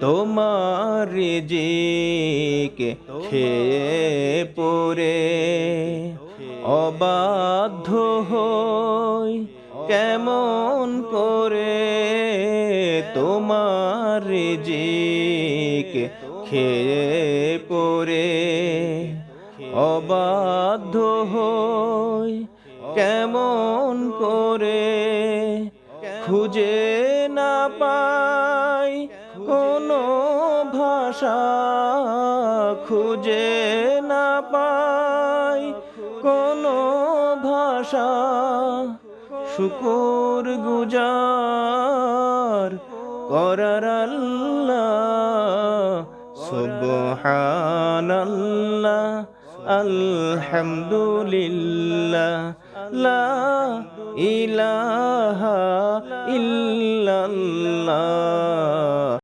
তোমার রিজিক খেয়ে পরে অবাধ্য হই কেমন করে তোমার রিজিক খেয়ে পরে অবাধ্য হই কেমন করে খুঁজে না পাই কোনো ভাষা খুঁজে না পাই কোনো ভাষা শুকর গুজার করার আল্লাহ সুবহানাল্লাহ আলহামদুলিল্লাহ লা ইলাহা ইল্লাল্লাহ